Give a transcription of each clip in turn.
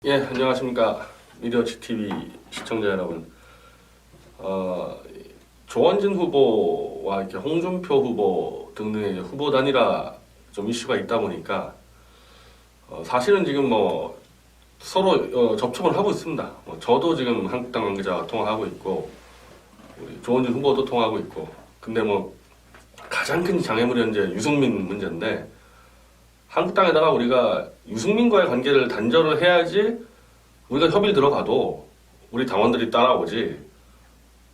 예, 안녕하십니까. 미디어치 TV 시청자 여러분. 조원진 후보와 이렇게 홍준표 후보 등등의 후보 단일화 좀 이슈가 있다 보니까 사실은 지금 뭐 서로 접촉을 하고 있습니다. 저도 지금 한국당 관계자와 통화하고 있고 우리 조원진 후보도 통화하고 있고. 근데 뭐 가장 큰 장애물이 현재 유승민 문제인데, 한국당에다가 우리가 유승민과의 관계를 단절을 해야지 우리가 협의를 들어가도 우리 당원들이 따라오지,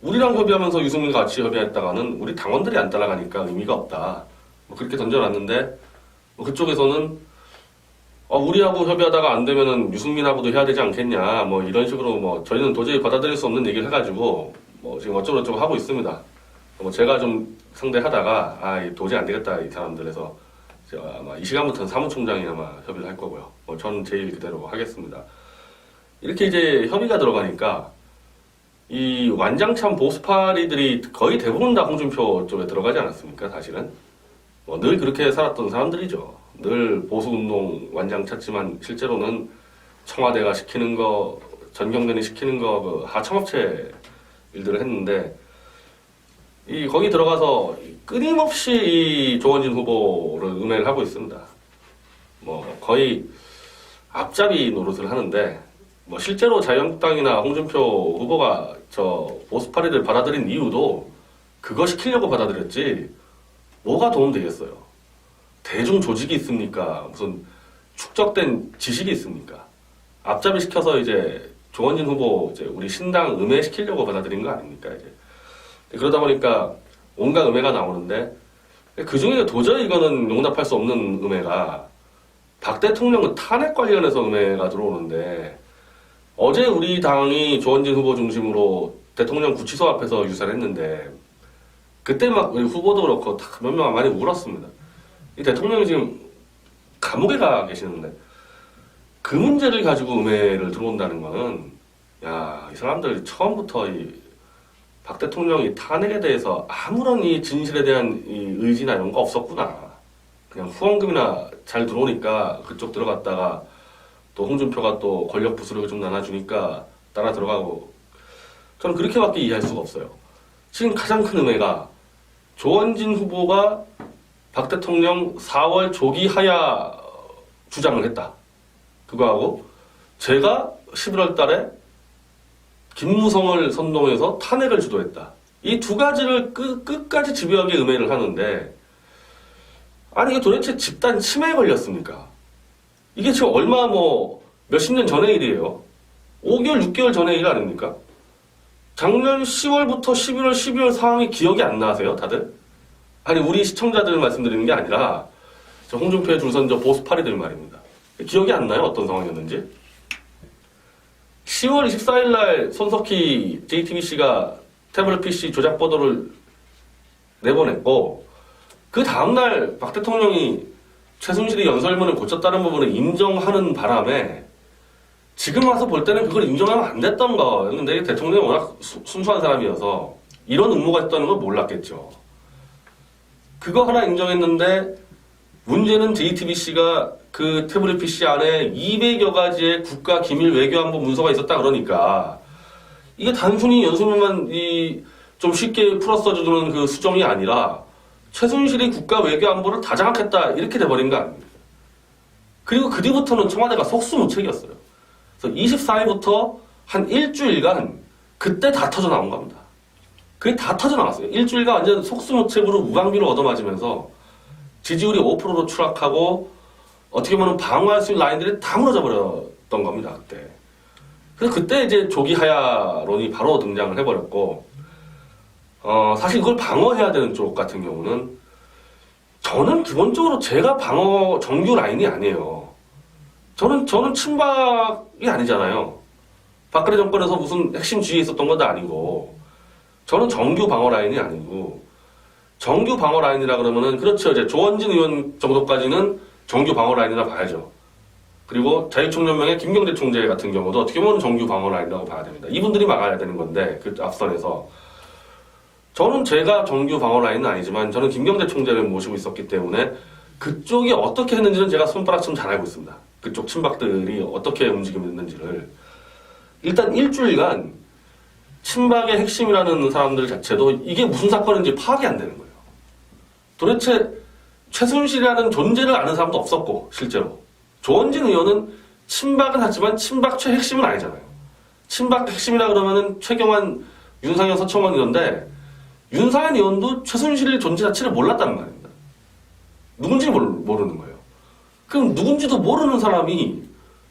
우리랑 협의하면서 유승민과 같이 협의했다가는 우리 당원들이 안 따라가니까 의미가 없다. 뭐 그렇게 던져놨는데, 그쪽에서는 우리하고 협의하다가 안 되면은 유승민하고도 해야 되지 않겠냐, 뭐 이런 식으로 뭐 저희는 도저히 받아들일 수 없는 얘기를 해가지고 뭐 지금 어쩌고저쩌고 하고 있습니다. 뭐 제가 좀 상대하다가 도저히 안 되겠다 이 사람들에서 아마 이 시간부터는 사무총장이 아마 협의를 할 거고요. 저는 제 일 그대로 하겠습니다. 이렇게 이제 협의가 들어가니까 이 완장찬 보수파리들이 거의 대부분 다 홍준표 쪽에 들어가지 않았습니까? 사실은 늘 그렇게 살았던 사람들이죠. 늘 보수운동 완장찼지만 실제로는 청와대가 시키는 거, 전경련이 시키는 거, 그 하청업체 일들을 했는데, 거기 들어가서 끊임없이 이 조원진 후보를 음해를 하고 있습니다. 뭐 거의 앞잡이 노릇을 하는데, 뭐 실제로 자유한국당이나 홍준표 후보가 저 보수파리들 받아들인 이유도 그거 시키려고 받아들였지 뭐가 도움되겠어요. 대중 조직이 있습니까? 무슨 축적된 지식이 있습니까? 앞잡이 시켜서 이제 조원진 후보 이제 우리 신당 음해시키려고 받아들인 거 아닙니까? 이제 그러다 보니까 온갖 음해가 나오는데, 그 중에 도저히 이거는 용납할 수 없는 음해가 박 대통령 탄핵 관련해서 음해가 들어오는데, 어제 우리 당이 조원진 후보 중심으로 대통령 구치소 앞에서 유세를 했는데, 그때 막 우리 후보도 그렇고 몇 명 많이 울었습니다. 이 대통령이 지금 감옥에 가 계시는데 그 문제를 가지고 음해를 들어온다는 거는, 이 사람들 처음부터 박 대통령이 탄핵에 대해서 아무런 이 진실에 대한 이 의지나 이런 거 없었구나. 그냥 후원금이나 잘 들어오니까 그쪽 들어갔다가 또 홍준표가 또 권력 부스러기 좀 나눠주니까 따라 들어가고, 저는 그렇게밖에 이해할 수가 없어요. 지금 가장 큰 음해가 조원진 후보가 박 대통령 4월 조기 하야 주장을 했다. 그거하고 제가 11월 달에 김무성을 선동해서 탄핵을 주도했다. 이 두 가지를 끝까지 집요하게 음해를 하는데, 아니 이게 도대체 집단 치매에 걸렸습니까? 이게 지금 얼마 몇십 년 전의 일이에요. 5개월, 6개월 전의 일 아닙니까? 작년 10월부터 11월, 12월 상황이 기억이 안 나세요, 다들? 아니 우리 시청자들 말씀드리는 게 아니라 저 홍준표에 줄선 저 보수파리들 말입니다. 기억이 안 나요? 어떤 상황이었는지? 10월 24일 날 손석희 JTBC가 태블릿 PC 조작 보도를 내보냈고, 그 다음날 박 대통령이 최순실이 연설문을 고쳤다는 부분을 인정하는 바람에 지금 와서 볼 때는 그걸 인정하면 안 됐던 거였는데, 대통령이 워낙 순수한 사람이어서 이런 음모가 있다는 걸 몰랐겠죠. 그거 하나 인정했는데, 문제는 JTBC가 그 태블릿 PC 안에 200여 가지의 국가 기밀 외교안보 문서가 있었다 그러니까, 이게 단순히 연설문만 좀 쉽게 풀어 써주는 그 수정이 아니라 최순실이 국가 외교안보를 다 장악했다 이렇게 돼버린 거 아닙니까? 그리고 그 뒤부터는 청와대가 속수무책이었어요. 그래서 24일부터 한 일주일간 그때 다 터져 나온 겁니다. 그게 다 터져 나왔어요. 일주일간 완전 속수무책으로 무방비로 얻어맞으면서 지지율이 5%로 추락하고 어떻게 보면 방어할 수 있는 라인들이 다 무너져 버렸던 겁니다, 그때. 그래서 그때 이제 조기 하야론이 바로 등장을 해버렸고, 사실 이걸 방어해야 되는 쪽 같은 경우는 저는 기본적으로 제가 방어 정규 라인이 아니에요. 저는 친박이 아니잖아요. 박근혜 정권에서 무슨 핵심 지위에 있었던 것도 아니고, 저는 정규 방어 라인이 아니고, 정규 방어 라인이라 그러면은, 그렇죠. 이제 조원진 의원 정도까지는 정규 방어 라인이라 봐야죠. 그리고 자유총연맹의 김경재 총재 같은 경우도 어떻게 보면 정규 방어 라인이라고 봐야 됩니다. 이분들이 막아야 되는 건데, 그 앞선에서. 저는 제가 정규 방어 라인은 아니지만, 저는 김경재 총재를 모시고 있었기 때문에, 그쪽이 어떻게 했는지는 제가 손바닥처럼 잘 알고 있습니다. 그쪽 친박들이 어떻게 움직이고 있는지를 일단 일주일간 친박의 핵심이라는 사람들 자체도 이게 무슨 사건인지 파악이 안 되는 거예요. 도대체 최순실이라는 존재를 아는 사람도 없었고 실제로 조원진 의원은 친박은 하지만 친박 최핵심은 아니잖아요. 친박 핵심이라 그러면은 최경환, 윤상현, 서청원 의원인데 윤상현 의원도 최순실 존재 자체를 몰랐단 말입니다. 누군지 모르는 거예요. 그럼 누군지도 모르는 사람이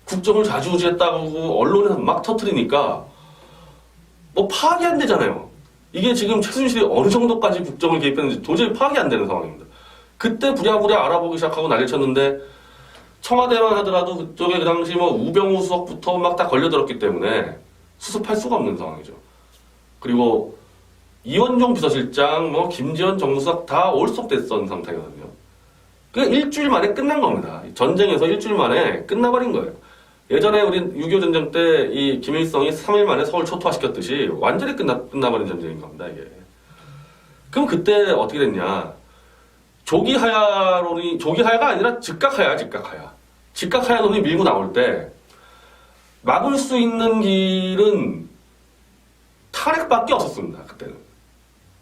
국정을 좌지우지했다고 언론에서 막 터뜨리니까 뭐 파악이 안 되잖아요. 이게 지금 최순실이 어느 정도까지 국정을 개입했는지 도저히 파악이 안 되는 상황입니다. 그때 부랴부랴 알아보기 시작하고 난리 쳤는데 청와대만 하더라도 그쪽에 그 당시 뭐 우병우 수석부터 막 다 걸려들었기 때문에 수습할 수가 없는 상황이죠. 그리고 이원종 비서실장, 뭐 김지원 정무수석 다 올속됐던 상태거든요. 그 일주일 만에 끝난 겁니다. 전쟁에서 일주일 만에 끝나버린 거예요. 예전에 우리 6.25 전쟁 때 이 김일성이 3일 만에 서울 초토화시켰듯이 완전히 끝나버린 전쟁인 겁니다, 이게. 그럼 그때 어떻게 됐냐. 조기하야가 아니라 즉각하야. 즉각하야론이 밀고 나올 때 막을 수 있는 길은 탄핵밖에 없었습니다, 그때는.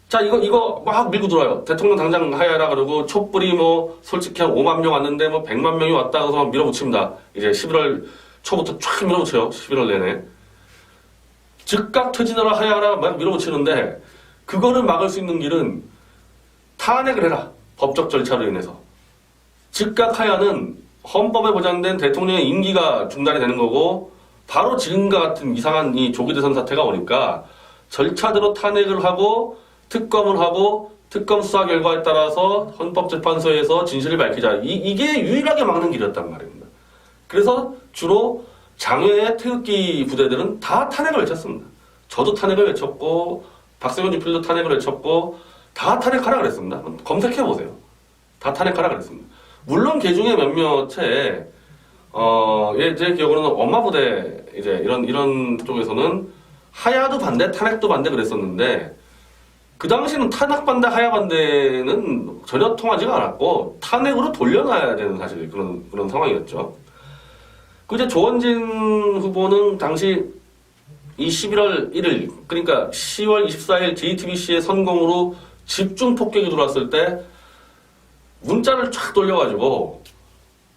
자, 이거 막 밀고 들어와요. 대통령 당장 하야라 그러고 촛불이 뭐 솔직히 한 5만 명 왔는데 뭐 100만 명이 왔다 그래서 막 밀어붙입니다. 이제 11월 초부터 쫙 밀어붙여요. 11월 내내. 즉각 퇴진하라 하야라 막 밀어붙이는데 그거를 막을 수 있는 길은 탄핵을 해라. 법적 절차로 인해서. 즉각 하야는 헌법에 보장된 대통령의 임기가 중단이 되는 거고 바로 지금과 같은 이상한 이 조기 대선 사태가 오니까 절차대로 탄핵을 하고 특검을 하고 특검 수사 결과에 따라서 헌법재판소에서 진실을 밝히자. 이게 유일하게 막는 길이었단 말입니다. 그래서 주로 장외의 태극기 부대들은 다 탄핵을 외쳤습니다. 저도 탄핵을 외쳤고 박세훈 주필도 탄핵을 외쳤고 다 탄핵하라 그랬습니다. 검색해보세요. 다 탄핵하라 그랬습니다. 물론 그 중에 몇몇에 제 기억으로는 엄마 부대 이제 이런 쪽에서는 하야도 반대, 탄핵도 반대 그랬었는데 그 당시는 탄핵 반대, 하야 반대는 전혀 통하지가 않았고 탄핵으로 돌려놔야 되는 사실 그런 상황이었죠. 그 이제 조원진 후보는 당시 이 11월 1일 그러니까 10월 24일 JTBC의 선공으로 집중 폭격이 들어왔을 때 문자를 쫙 돌려가지고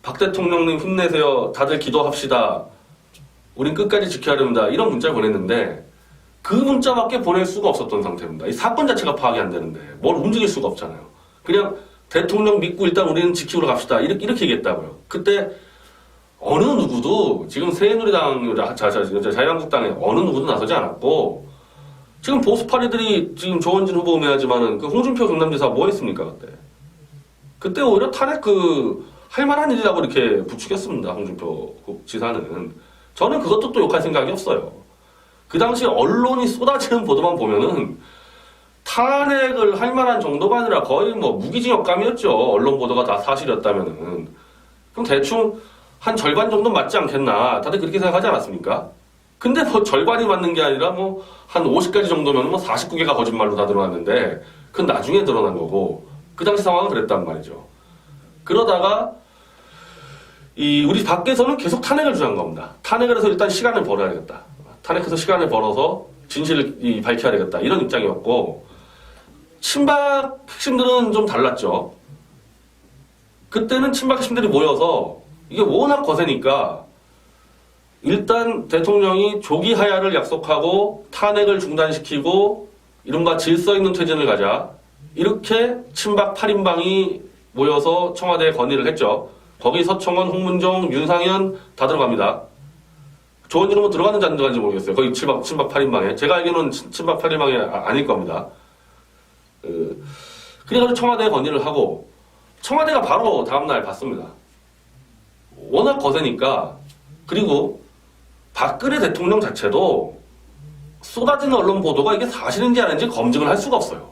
박 대통령님 힘내세요. 다들 기도합시다. 우린 끝까지 지켜야 됩니다. 이런 문자를 보냈는데 그 문자밖에 보낼 수가 없었던 상태입니다. 이 사건 자체가 파악이 안 되는데 뭘 움직일 수가 없잖아요. 그냥 대통령 믿고 일단 우리는 지키러 갑시다. 이렇게 얘기했다고요. 그때 어느 누구도 지금 새누리당, 자유한국당에 어느 누구도 나서지 않았고 지금 보수파리들이 지금 조원진 후보 응해하지만은 그 홍준표 경남지사 뭐 했습니까 그때? 그때 오히려 탄핵 할 만한 일이라고 이렇게 부추겼습니다. 홍준표 지사는. 저는 그것도 또 욕할 생각이 없어요. 그 당시 언론이 쏟아지는 보도만 보면은 탄핵을 할 만한 정도가 아니라 거의 뭐 무기징역감이었죠. 언론 보도가 다 사실이었다면은. 그럼 대충 한 절반 정도 맞지 않겠나. 다들 그렇게 생각하지 않았습니까? 근데 뭐 절반이 맞는 게 아니라 뭐 한 50가지 정도면 뭐 49개가 거짓말로 다 드러났는데 그건 나중에 드러난 거고 그 당시 상황은 그랬단 말이죠. 그러다가 우리 밖에서는 계속 탄핵을 주장한 겁니다. 탄핵을 해서 일단 시간을 벌어야 되겠다. 탄핵해서 시간을 벌어서 진실을 밝혀야 되겠다. 이런 입장이었고 친박 핵심들은 좀 달랐죠. 그때는 친박 핵심들이 모여서 이게 워낙 거세니까 일단 대통령이 조기 하야를 약속하고 탄핵을 중단시키고 이른바 질서 있는 퇴진을 가자. 이렇게 친박 8인방이 모여서 청와대에 건의를 했죠. 거기 서청원, 홍문종, 윤상현 다 들어갑니다. 조원진은 뭐 들어가는지 안 들어가는지 모르겠어요. 거기 친박 8인방에. 제가 알기로는 친박 8인방이 아닐 겁니다. 그래가지고 청와대에 건의를 하고 청와대가 바로 다음날 받습니다. 워낙 거세니까. 그리고 박근혜 대통령 자체도 쏟아지는 언론 보도가 이게 사실인지 아닌지 검증을 할 수가 없어요.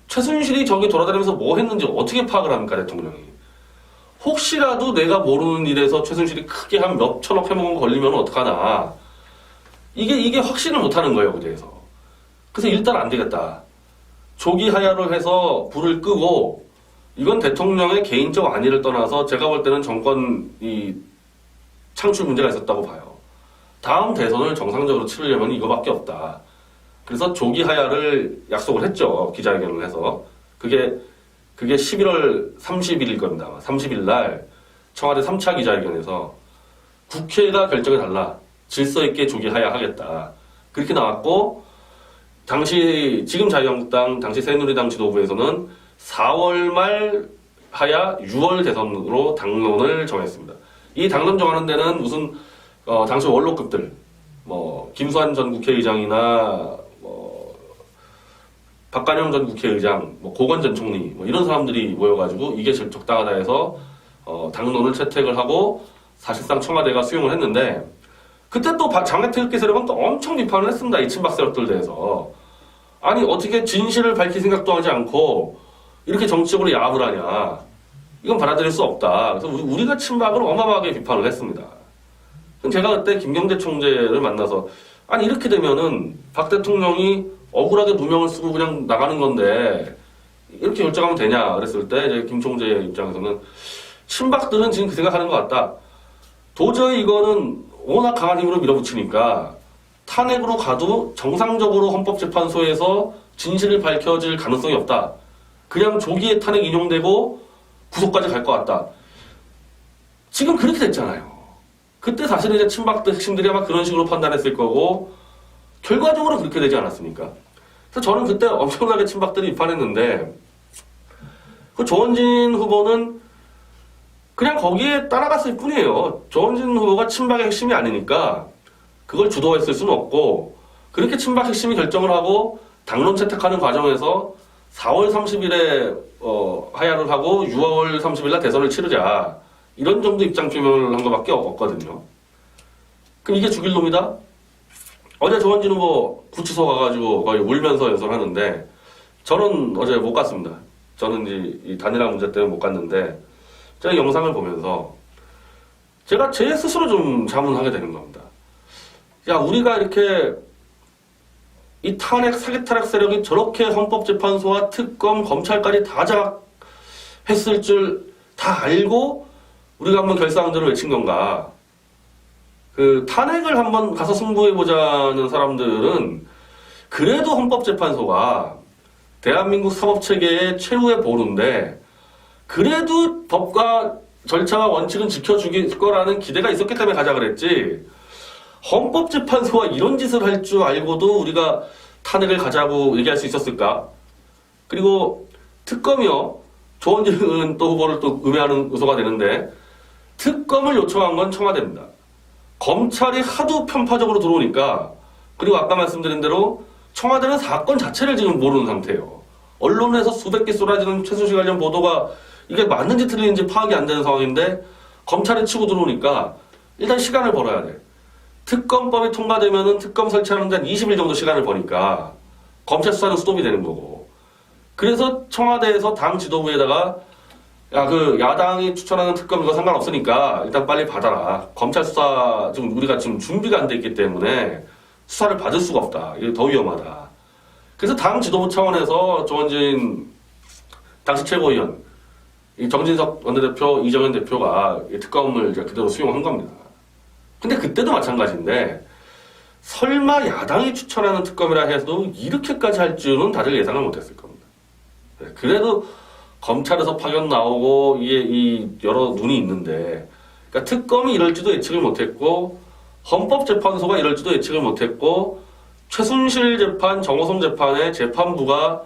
최순실이 저기 돌아다니면서 뭐 했는지 어떻게 파악을 합니까, 대통령이. 혹시라도 내가 모르는 일에서 최순실이 크게 한 몇 천억 해먹은 거 걸리면 어떡하나. 이게 확신을 못 하는 거예요, 그대에서. 그래서 일단 안 되겠다. 조기 하야를 해서 불을 끄고, 이건 대통령의 개인적 안위를 떠나서 제가 볼 때는 정권 창출 문제가 있었다고 봐요. 다음 대선을 정상적으로 치르려면 이거밖에 없다. 그래서 조기 하야를 약속을 했죠. 기자회견을 해서. 그게 11월 30일일 겁니다. 30일 날 청와대 3차 기자회견에서 국회가 결정해달라. 질서 있게 조기 하야하겠다. 그렇게 나왔고, 지금 자유한국당, 당시 새누리당 지도부에서는 4월 말 하야 6월 대선으로 당론을 정했습니다. 이 당론 정하는 데는 무슨 당시 원로급들, 김수환 전 국회의장이나 박관영 전 국회의장, 고건 전 총리, 이런 사람들이 모여가지고 이게 적당하다 해서 당론을 채택을 하고 사실상 청와대가 수용을 했는데, 그때 또 장애태극기 세력은 또 엄청 비판을 했습니다. 이 친박 세력들 대해서. 아니 어떻게 진실을 밝힐 생각도 하지 않고 이렇게 정치적으로 야합을 하냐. 이건 받아들일 수 없다. 그래서 우리가 친박을 어마어마하게 비판을 했습니다. 제가 그때 김경재 총재를 만나서 아니 이렇게 되면은 박 대통령이 억울하게 누명을 쓰고 그냥 나가는 건데 이렇게 결정하면 되냐 그랬을 때 이제 김 총재 입장에서는 친박들은 지금 그 생각하는 것 같다. 도저히 이거는 워낙 강한 힘으로 밀어붙이니까 탄핵으로 가도 정상적으로 헌법재판소에서 진실을 밝혀질 가능성이 없다. 그냥 조기에 탄핵 인용되고 구속까지 갈 것 같다. 지금 그렇게 됐잖아요. 그때 사실은 이제 친박들 핵심들이 아마 그런 식으로 판단했을 거고 결과적으로 그렇게 되지 않았습니까? 그래서 저는 그때 엄청나게 친박들이 비판했는데 그 조원진 후보는 그냥 거기에 따라갔을 뿐이에요. 조원진 후보가 친박의 핵심이 아니니까 그걸 주도했을 수는 없고 그렇게 친박 핵심이 결정을 하고 당론 채택하는 과정에서 4월 30일에 하야를 하고 6월 30일날 대선을 치르자 이런 정도 입장 표명을 한 것밖에 없거든요. 그럼 이게 죽일 놈이다? 어제 조원진 후보 구치소 가가지고 거의 울면서 연설하는데 저는 어제 못 갔습니다. 저는 이 단일화 문제 때문에 못 갔는데 제가 영상을 보면서 제가 제 스스로 좀 자문하게 되는 겁니다. 야, 우리가 이렇게 이 사기 탄핵 세력이 저렇게 헌법재판소와 특검, 검찰까지 다 장악했을 줄 다 알고 우리가 한번 결사항전을 외친 건가? 그 탄핵을 한번 가서 승부해보자는 사람들은 그래도 헌법재판소가 대한민국 사법체계의 최후의 보루인데 그래도 법과 절차와 원칙은 지켜주길 거라는 기대가 있었기 때문에 가자 그랬지. 헌법재판소와 이런 짓을 할 줄 알고도 우리가 탄핵을 가자고 얘기할 수 있었을까? 그리고 특검이요. 조원진 또 후보를 또 음해하는 요소가 되는데 특검을 요청한 건 청와대입니다. 검찰이 하도 편파적으로 들어오니까 그리고 아까 말씀드린 대로 청와대는 사건 자체를 지금 모르는 상태예요. 언론에서 수백 개 쏟아지는 최순실 관련 보도가 이게 맞는지 틀리는지 파악이 안 되는 상황인데 검찰이 치고 들어오니까 일단 시간을 벌어야 돼. 특검법이 통과되면은 특검 설치하는데 한 20일 정도 시간을 버니까 검찰 수사는 스톱이 되는 거고. 그래서 청와대에서 당 지도부에다가 야, 그 야당이 추천하는 특검 이거 상관없으니까 일단 빨리 받아라. 검찰 수사 지금 우리가 지금 준비가 안 돼 있기 때문에 수사를 받을 수가 없다. 이게 더 위험하다. 그래서 당 지도부 차원에서 조원진 당시 최고위원, 정진석 원내대표, 이정현 대표가 특검을 이제 그대로 수용한 겁니다. 근데 그때도 마찬가지인데 설마 야당이 추천하는 특검이라 해도 이렇게까지 할 줄은 다들 예상을 못했을 겁니다. 그래도 검찰에서 파견 나오고 이게 여러 눈이 있는데 그러니까 특검이 이럴지도 예측을 못했고 헌법재판소가 이럴지도 예측을 못했고 최순실 재판, 정호성 재판의 재판부가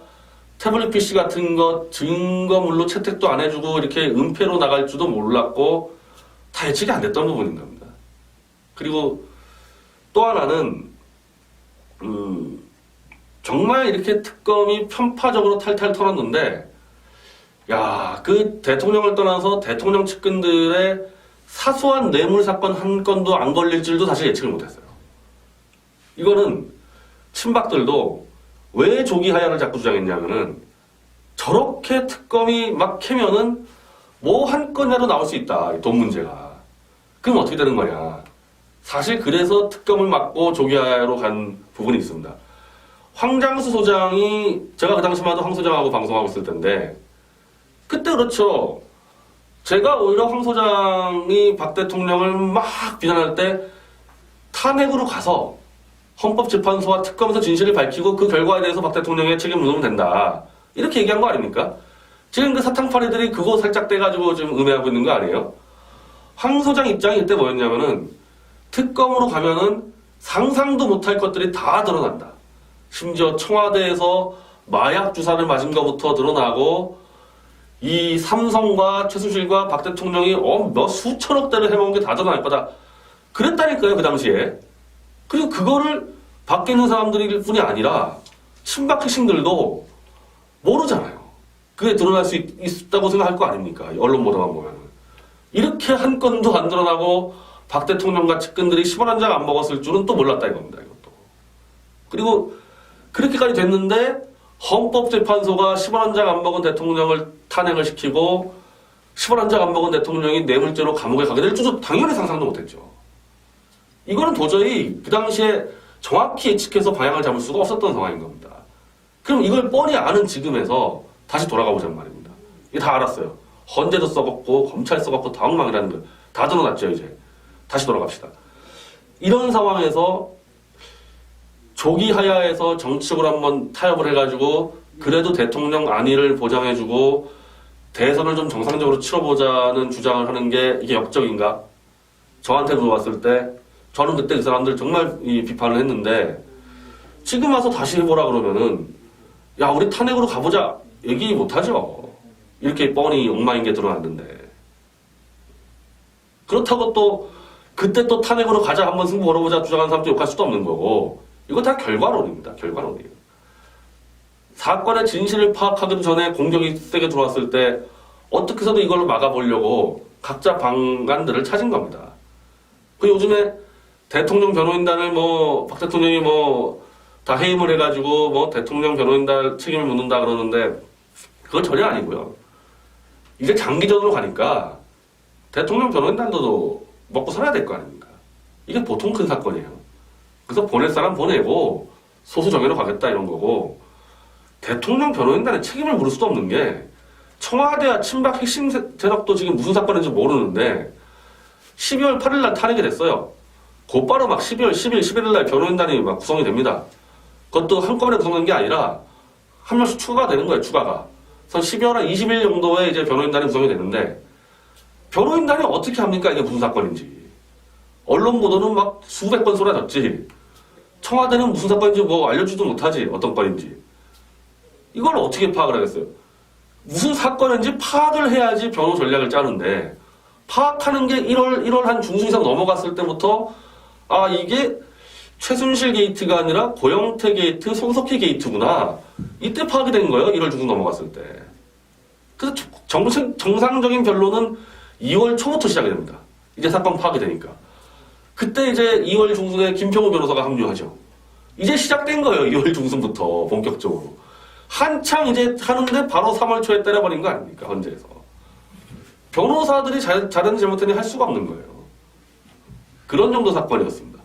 태블릿 PC 같은 것 증거물로 채택도 안 해주고 이렇게 은폐로 나갈 줄도 몰랐고 다 예측이 안 됐던 부분인 겁니다. 그리고 또 하나는 정말 이렇게 특검이 편파적으로 탈탈 털었는데 야, 그 대통령을 떠나서 대통령 측근들의 사소한 뇌물 사건 한 건도 안 걸릴 줄도 사실 예측을 못했어요. 이거는 친박들도 왜 조기 하야를 자꾸 주장했냐면은 저렇게 특검이 막 캐면은 뭐 한 건이라도 나올 수 있다. 돈 문제가. 그럼 어떻게 되는 거냐. 사실 그래서 특검을 막고 조기 하야로 간 부분이 있습니다. 황장수 소장이 제가 그 당시만 해도 황 소장하고 방송하고 있을 텐데 그때 그렇죠. 제가 오히려 황 소장이 박 대통령을 막 비난할 때 탄핵으로 가서 헌법재판소와 특검에서 진실을 밝히고 그 결과에 대해서 박 대통령의 책임을 묻으면 된다. 이렇게 얘기한 거 아닙니까? 지금 그 사탕파리들이 그거 살짝 떼가지고 지금 음해하고 있는 거 아니에요? 황 소장 입장이 그때 뭐였냐면은 특검으로 가면은 상상도 못할 것들이 다 드러난다. 심지어 청와대에서 마약 주사를 맞은 것부터 드러나고 이 삼성과 최순실과 박 대통령이 몇 수천억대를 해먹은 게 다 드러날 거다. 그랬다니까요, 그 당시에. 그리고 그거를 밖에 있는 사람들일 뿐이 아니라 친박 핵심들도 모르잖아요. 그게 드러날 수 있다고 생각할 거 아닙니까? 언론 보도만 보면. 이렇게 한 건도 안 드러나고 박 대통령과 측근들이 10원 한 장 안 먹었을 줄은 또 몰랐다 이겁니다. 이것도. 그리고 그렇게까지 됐는데 헌법재판소가 10원 한 장 안 먹은 대통령을 탄핵을 시키고 10원 한 장 안 먹은 대통령이 뇌물죄로 감옥에 가게 될 줄도 당연히 상상도 못했죠. 이거는 도저히 그 당시에 정확히 예측해서 방향을 잡을 수가 없었던 상황인 겁니다. 그럼 이걸 뻔히 아는 지금에서 다시 돌아가 보자는 말입니다. 이게 다 알았어요. 헌재도 썩었고 검찰 썩었고 다 엉망이라는 걸 다 드러났죠. 이제 다시 돌아갑시다. 이런 상황에서 조기 하야에서 정치적으로 한번 타협을 해가지고 그래도 대통령 안위를 보장해주고 대선을 좀 정상적으로 치러보자는 주장을 하는 게 이게 역적인가? 저한테 물어봤을 때 저는 그때 그 사람들 정말 비판을 했는데 지금 와서 다시 해보라 그러면은 야 우리 탄핵으로 가보자 얘기 못하죠. 이렇게 뻔히 엉망인 게 드러났는데 그렇다고 또 그때 또 탄핵으로 가자 한번 승부 걸어보자 주장하는 사람도 욕할 수도 없는 거고 이거 다 결과론입니다. 결과론이에요. 사건의 진실을 파악하기도 전에 공격이 세게 들어왔을 때 어떻게 해서도 이걸로 막아보려고 각자 방안들을 찾은 겁니다. 그 요즘에 대통령 변호인단을 박 대통령이 다 해임을 해가지고 대통령 변호인단 책임을 묻는다 그러는데 그건 전혀 아니고요. 이제 장기전으로 가니까 대통령 변호인단도 먹고 살아야 될 거 아닙니까? 이게 보통 큰 사건이에요. 그래서 보낼 사람 보내고 소수 정예로 가겠다 이런 거고 대통령 변호인단의 책임을 물을 수도 없는 게 청와대와 친박 핵심 세력도 지금 무슨 사건인지 모르는데 12월 8일 날 탄핵이 됐어요. 곧바로 막 12월 10일, 11일 날 변호인단이 막 구성이 됩니다. 그것도 한꺼번에 구성된 게 아니라 한 명씩 추가가 되는 거예요, 추가가. 그래서 12월 한 20일 정도에 이제 변호인단이 구성이 되는데 변호인단이 어떻게 합니까? 이게 무슨 사건인지. 언론 보도는 막 수백 건 쏟아졌지. 청와대는 무슨 사건인지 알려주지도 못하지. 어떤 건인지. 이걸 어떻게 파악을 하겠어요? 무슨 사건인지 파악을 해야지 변호 전략을 짜는데 파악하는 게 1월 한 중순 이상 넘어갔을 때부터 이게 최순실 게이트가 아니라 고영태 게이트, 손석희 게이트구나. 이때 파악이 된 거예요. 1월 중순 넘어갔을 때. 그래서 정상적인 변론은 2월 초부터 시작이 됩니다. 이제 사건 파악이 되니까. 그때 이제 2월 중순에 김평우 변호사가 합류하죠. 이제 시작된 거예요. 2월 중순부터 본격적으로. 한창 이제 하는데 바로 3월 초에 때려버린 거 아닙니까? 헌재에서. 변호사들이 잘했는지 잘못했는지 할 수가 없는 거예요. 그런 정도 사건이었습니다.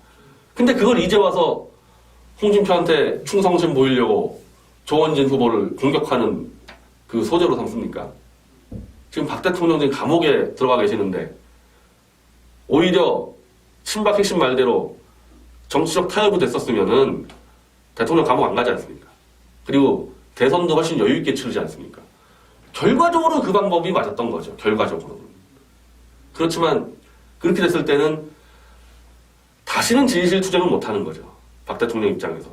근데 그걸 이제 와서 홍준표한테 충성심 보이려고 조원진 후보를 공격하는 그 소재로 삼습니까? 지금 박 대통령 지금 감옥에 들어가 계시는데 오히려 친박 핵심 말대로 정치적 타협이 됐었으면은 대통령 감옥 안 가지 않습니까? 그리고 대선도 훨씬 여유 있게 치르지 않습니까? 결과적으로 그 방법이 맞았던 거죠. 결과적으로는. 그렇지만 그렇게 됐을 때는 다시는 진실 투쟁을 못하는 거죠. 박 대통령 입장에서.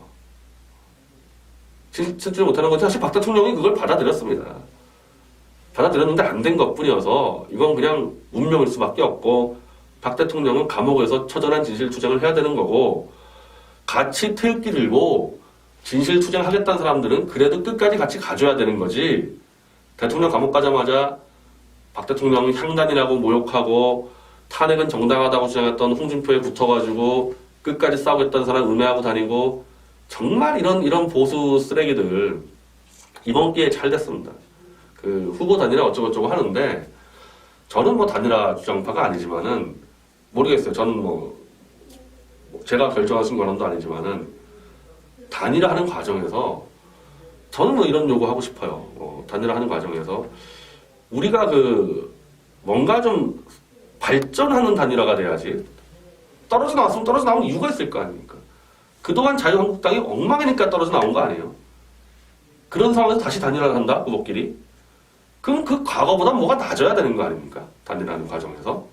진실 투쟁 못하는 건지 사실 박 대통령이 그걸 받아들였습니다. 받아들였는데 안 된 것뿐이어서 이건 그냥 운명일 수밖에 없고 박 대통령은 감옥에서 처절한 진실 투쟁을 해야 되는 거고 같이 태극기 들고 진실 투쟁하겠다는 사람들은 그래도 끝까지 같이 가줘야 되는 거지. 대통령 감옥 가자마자 박 대통령이 향단이라고 모욕하고 탄핵은 정당하다고 주장했던 홍준표에 붙어가지고 끝까지 싸우겠다는 사람 음해하고 다니고 정말 이런 보수 쓰레기들 이번 기회에 잘 됐습니다. 그 후보 단일화 어쩌고저쩌고 하는데 저는 단일화 주장파가 아니지만은 모르겠어요. 저는 제가 결정하신 거는 아니지만은 단일화하는 과정에서 저는 이런 요구 하고 싶어요. 단일화하는 과정에서 우리가 뭔가 좀 발전하는 단일화가 돼야지. 떨어져 나왔으면 떨어져 나온 이유가 있을 거 아닙니까? 그동안 자유한국당이 엉망이니까 떨어져 나온 거 아니에요? 그런 상황에서 다시 단일화를 한다? 후보끼리? 그럼 그 과거보다 뭐가 낮아야 되는 거 아닙니까? 단일화하는 과정에서.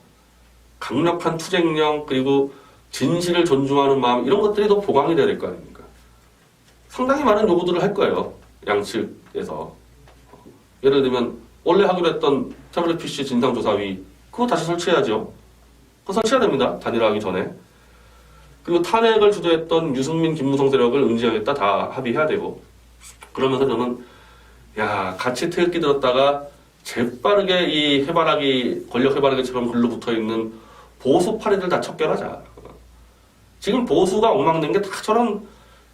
강력한 투쟁력, 그리고 진실을 존중하는 마음, 이런 것들이 더 보강이 돼야 될 거 아닙니까? 상당히 많은 요구들을 할 거예요. 양측에서. 예를 들면 원래 하기로 했던 태블릿 PC 진상조사위, 그거 다시 설치해야죠. 그거 설치해야 됩니다. 단일화하기 전에. 그리고 탄핵을 주도했던 유승민, 김무성 세력을 응징하겠다, 다 합의해야 되고. 그러면서 저는 야, 같이 태극기 들었다가 재빠르게 이 해바라기, 권력 해바라기처럼 글로 붙어있는 보수 파리들 다 척결하자. 지금 보수가 엉망된 게 다 저런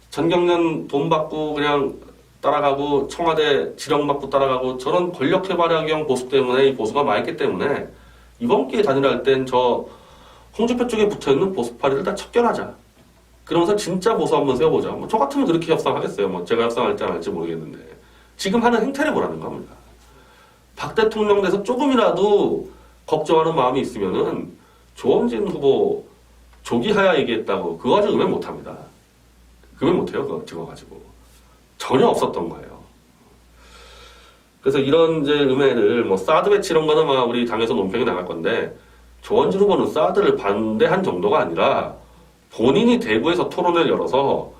전경련 돈 받고 그냥 따라가고 청와대 지령 받고 따라가고 저런 권력 해바라기형 보수 때문에 이 보수가 망했기 때문에 이번 기회에 단일화할 땐 저 홍준표 쪽에 붙어있는 보수 파리들 다 척결하자. 그러면서 진짜 보수 한번 세워보자. 뭐 저 같으면 그렇게 협상하겠어요. 뭐 제가 협상할지 안 할지 모르겠는데 지금 하는 행태를 보라는 겁니다. 박 대통령 돼서 조금이라도 걱정하는 마음이 있으면은 조원진 후보 조기 하야 얘기했다고 그거 가지고 음해 못합니다. 음해 못해요. 그거 찍어가지고 전혀 없었던 거예요. 그래서 이런 이제 음해를 뭐 사드 배치 이런 거는 막 우리 당에서 논평이 나갈 건데 조원진 후보는 사드를 반대한 정도가 아니라 본인이 대구에서 토론회를 열어서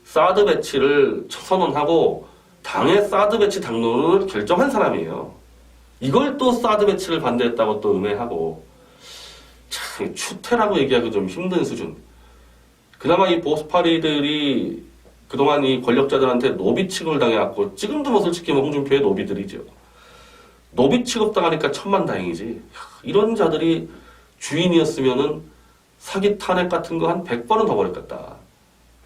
사드 배치를 선언하고 당의 사드 배치 당론을 결정한 사람이에요. 이걸 또 사드 배치를 반대했다고 또 음해하고 참 추태라고 얘기하기 좀 힘든 수준. 그나마 이 보수파리들이 그동안 이 권력자들한테 노비 취급을 당해왔고 지금도 뭐 솔직히 뭐 홍준표의 노비들이죠. 노비 취급당하니까 천만다행이지. 이런 자들이 주인이었으면은 사기 탄핵 같은 거 한 100번은 더 벌였겠다.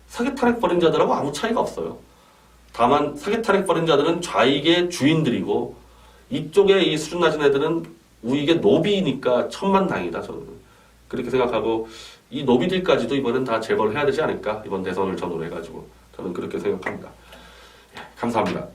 사기 탄핵 벌인 자들하고 아무 차이가 없어요. 다만 사기 탄핵 벌인 자들은 좌익의 주인들이고 이쪽에 이 수준 낮은 애들은 우익의 노비니까 천만다행이다. 저는 그렇게 생각하고 이 노비들까지도 이번엔 다 제거를 해야 되지 않을까? 이번 대선을 전후로 해가지고 저는 그렇게 생각합니다. 예, 감사합니다.